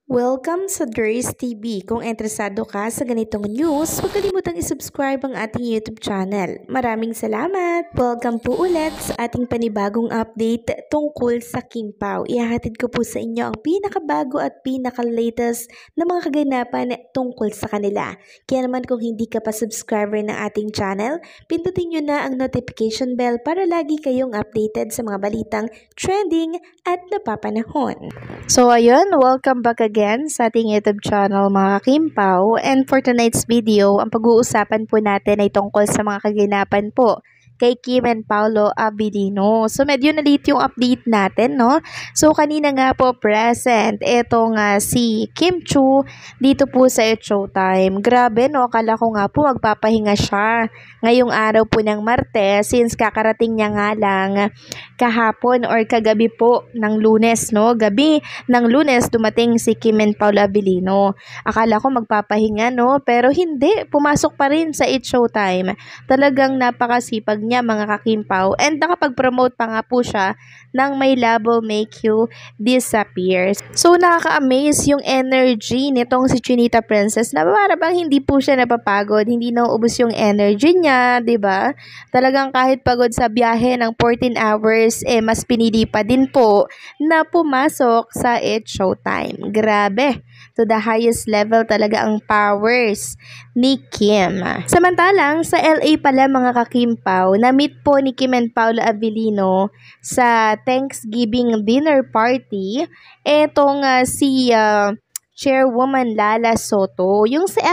Welcome sa Durs TV. Kung interesado ka sa ganitong news, huwag kalimutang isubscribe ang ating YouTube channel. Maraming salamat! Welcome po ulit sa ating panibagong update tungkol sa Kim Pao. Ihahatid ko po sa inyo ang pinakabago at pinaka-latest na mga kaganapan tungkol sa kanila. Kaya naman kung hindi ka pa subscriber ng ating channel, pindutin nyo na ang notification bell para lagi kayong updated sa mga balitang trending at napapanahon. So ayun, welcome back again sa ating YouTube channel mga Kim Pao, and for tonight's video, ang pag-uusapan po natin ay tungkol sa mga kaganapan po kay Kim and Paolo Abilino. So medyo na-late yung update natin, no? So kanina nga po present etong si Kim Chiu dito po sa It's Showtime. Grabe, no? Akala ko nga po magpapahinga siya ngayong araw po ng Martes, since kakarating niya nga lang kahapon or kagabi po ng Lunes, no? Gabi ng Lunes dumating si Kim and Paolo Abilino. Akala ko magpapahinga, no? Pero hindi, pumasok pa rin sa It's Showtime. Talagang napakasipag niya mga ka-Kim Pao, and nakapag-promote pa nga po siya ng My Love Will Make You Disappear. So nakaka-amaze yung energy nitong si Chinita Princess, na para bang hindi po siya napapagod, hindi nauubos yung energy niya, 'di ba? Talagang kahit pagod sa biyahe ng 14 hours, mas pinili pa din po na pumasok sa It's Showtime. Grabe, to the highest level talaga ang powers ni Kim. Samantalang sa LA pala mga ka-Kim Pao, na-meet po ni Kim and Paolo Abilino sa Thanksgiving dinner party etong si Chairwoman Lala Soto, yung sa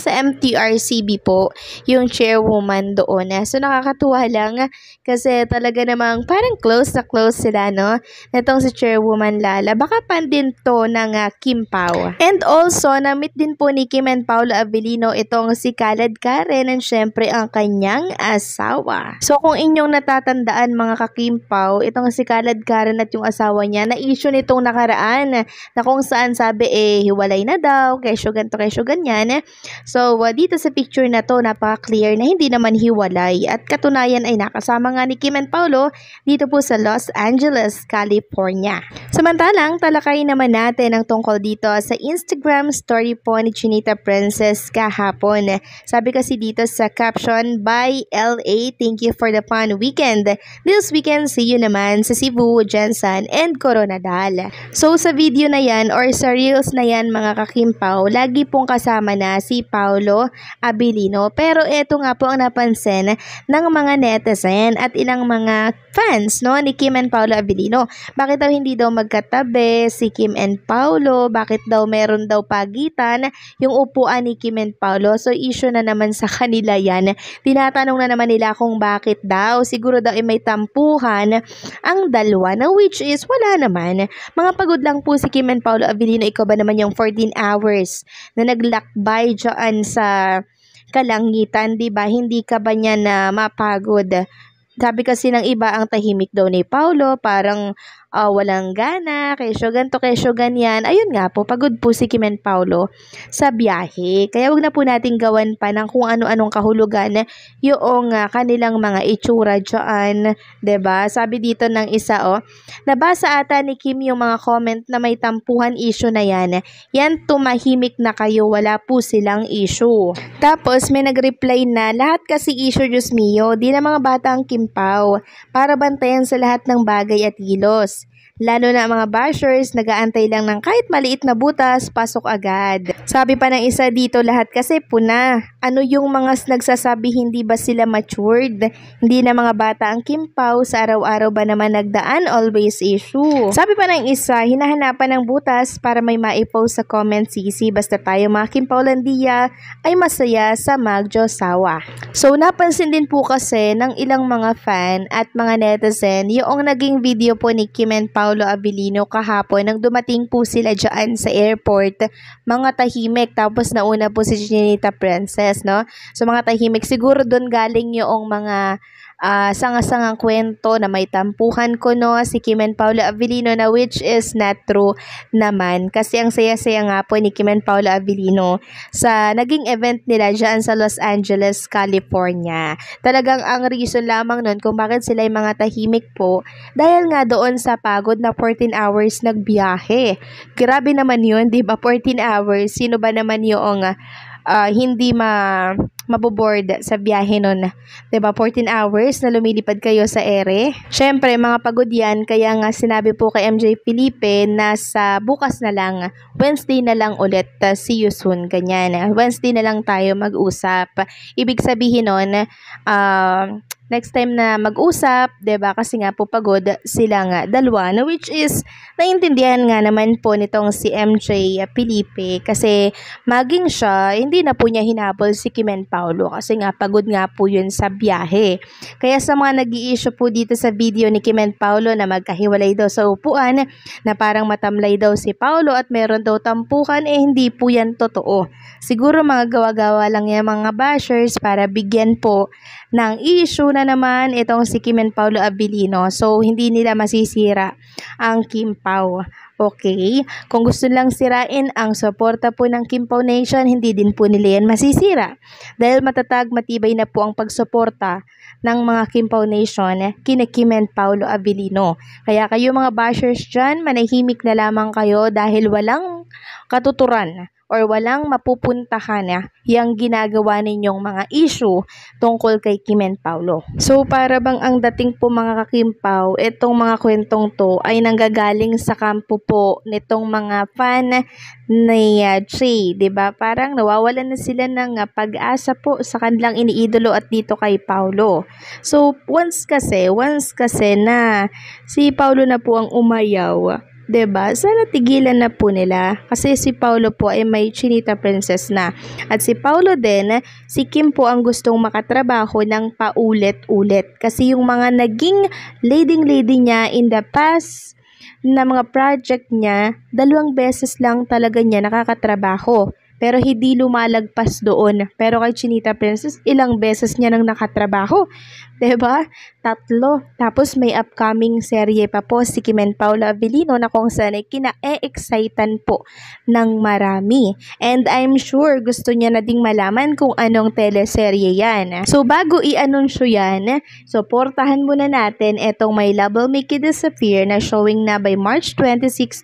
MTRCB po, yung chairwoman doon. So nakakatuwa lang kasi talaga namang parang close na close sila, no? Itong si Chairwoman Lala, baka pan din to ng Kim Pao. And also, na-meet din po ni Kim and Paolo Abilino itong si Khaled Karen, and syempre ang kanyang asawa. So kung inyong natatandaan mga ka-Kim Pao, itong si Khaled Karen at yung asawa niya, na-issue nitong nakaraan na kung saan sabi hiwalay na daw, kesyo ganto, kesyo ganyan. So, dito sa picture na to, napaka-clear na hindi naman hiwalay, at katunayan ay nakasama nga ni Kim and Paolo dito po sa Los Angeles, California. Samantalang, talakayin naman natin ang tungkol dito sa Instagram story po ni Chinita Princess kahapon. Sabi kasi dito sa caption, "Bye LA, thank you for the fun weekend. This weekend, see you naman sa Cebu, Jensen, and Coronadal." So, sa video na yan or sa reels na yan mga ka-Kim Pao, lagi pong kasama na si Paolo Abilino. Pero eto nga po ang napansin ng mga netizen at ilang mga fans, no, ni Kim and Paolo Abilino. Bakit daw hindi daw magkatabi si Kim and Paolo? Bakit daw meron daw pagitan yung upuan ni Kim and Paolo? So issue na naman sa kanila yan. Tinatanong na naman nila kung bakit daw. Siguro daw may tampuhan ang dalawa, na which is wala naman. Mga pagod lang po si Kim and Paolo Abilino. Ikaw ba naman yung 14 hours na naglakbay dyan sa kalangitan, di ba? Hindi ka ba niya na mapagod? Sabi kasi ng iba, ang tahimik daw ni Paolo, parang walang gana, kesyo ganto, kesyo ganyan. Ayun nga po, pagod po si Kim and Paolo sa biyahe. Kaya wag na po natin gawan pa ng kung ano-anong kahulugan yung kanilang mga itsura dyan. 'Di ba? Sabi dito ng isa, nabasa ata ni Kim yung mga comment na may tampuhan issue na yan. Yan, tumahimik na kayo, wala po silang issue. Tapos may nag-reply na, lahat kasi issue, Diyos mio, di na mga bata ang Kim Pao, para bantayan sa lahat ng bagay at kilos. Lalo na ang mga bashers, nag-aantay lang ng kahit maliit na butas, pasok agad. Sabi pa ng isa dito, lahat kasi puna. Ano yung mga nagsasabi, hindi ba sila matured? Hindi na mga bata ang Kim Pao, sa araw-araw ba naman nagdaan, always issue. Sabi pa ng isa, hinahanapan ng butas para may maipost sa comment CC, basta tayo mga Kim Pao Landia ay masaya sa Magjosawa. So napansin din po kasi ng ilang mga fan at mga netizen yung naging video po ni Kim and Paolo Abilino kahapon nang dumating po sila dyan sa airport. Mga tahimik, tapos nauna po si Chinita Princess, no? So mga tahimik, siguro doon galing yung mga sanga-sangang kwento na may tampuhan ko si Kim and Paolo Avellino na which is not true naman. Kasi ang saya-saya nga po ni Kim and Paolo Avellino sa naging event nila dyan sa Los Angeles, California. Talagang ang reason lamang nun kung bakit sila ay mga tahimik po dahil nga doon sa pagod na 14 hours nagbiyahe. Grabe naman yun, di ba? 14 hours. Sino ba naman yung hindi maboboard sa biyahe nun? Diba? 14 hours na lumilipad kayo sa ere. Syempre, mga pagod yan. Kaya nga sinabi po kay MJ Felipe na sa bukas na lang, Wednesday na lang ulit, see you soon. Ganyan. Wednesday na lang tayo mag-usap. Ibig sabihin nun, next time na mag-usap, 'di ba? Kasi nga po pagod sila nga dalawa, no, which is naiintindihan nga naman po nitong si MJ Felipe kasi maging siya, hindi na po niya hinabol si Kim and Paolo kasi nga pagod nga po yun sa biyahe. Kaya sa mga nag-i-issue po dito sa video ni Kim and Paolo na magkahiwalay daw sa upuan, na parang matamlay daw si Paolo at meron daw tampukan, hindi po yan totoo. Siguro mga gawa-gawa lang yan mga bashers para bigyan po ng issue na naman itong si Kim and Paolo Avellino. So, hindi nila masisira ang Kim Pao. Okay? Kung gusto lang sirain ang suporta po ng Kim Pao Nation, hindi din po nila yan masisira. Dahil matatag, matibay na po ang pagsuporta ng mga Kim Pao Nation kina Kim and Paolo Avellino. Kaya kayo mga bashers dyan, manahimik na lamang kayo dahil walang katuturan or walang mapupuntahan yung ginagawa ninyong mga issue tungkol kay Kim and Paolo. So, para bang ang dating po mga kakimpaw, itong mga kwentong to ay nanggagaling sa kampo po nitong mga fan ni Jay, 'di ba? Parang nawawalan na sila ng pag-asa po sa kanilang iniidolo at dito kay Paolo. So, once kasi na si Paolo na po ang umayaw, 'di ba? Sana tigilan na po nila kasi si Paolo po ay may chinita princess na. At si Paolo din, si Kim po ang gustong makatrabaho ng paulit-ulit kasi yung mga naging leading niya in the past na mga project niya, 2 beses lang talaga niya nakakatrabaho. Pero hindi lumalagpas doon. Pero kay Chinita Princess, ilang beses niya nang nakatrabaho. 'Di ba? 3. Tapos may upcoming serye pa po si Kim and Paolo Avellino na kung saan ay kina-excitan po ng marami. And I'm sure gusto niya na ding malaman kung anong teleserye yan. So bago i-anunsyo yan, suportahan muna natin etong My Love Will Make You Disappear na showing na by March 26,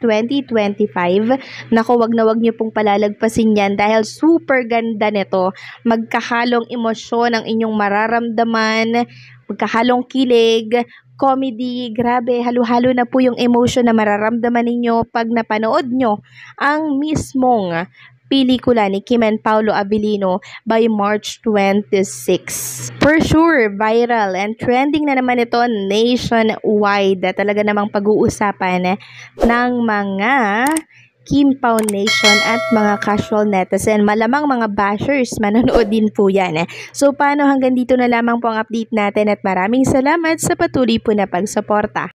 2025. Naku, wag niyo pong palalagpasin yan dahil super ganda nito. Magkahalong emosyon ang inyong mararamdaman, magkahalong kilig, comedy, grabe, halo-halo na po yung emotion na mararamdaman ninyo pag napanood nyo ang mismong pelikula ni Kim and Paolo Avellino by March 26. For sure, viral and trending na naman ito nationwide. Talaga namang pag-uusapan ng mga Kim Pao Nation at mga casual netizen. Malamang mga bashers, manonood din po yan. So, paano hanggang dito na lamang po ang update natin at maraming salamat sa patuloy po na pagsuporta.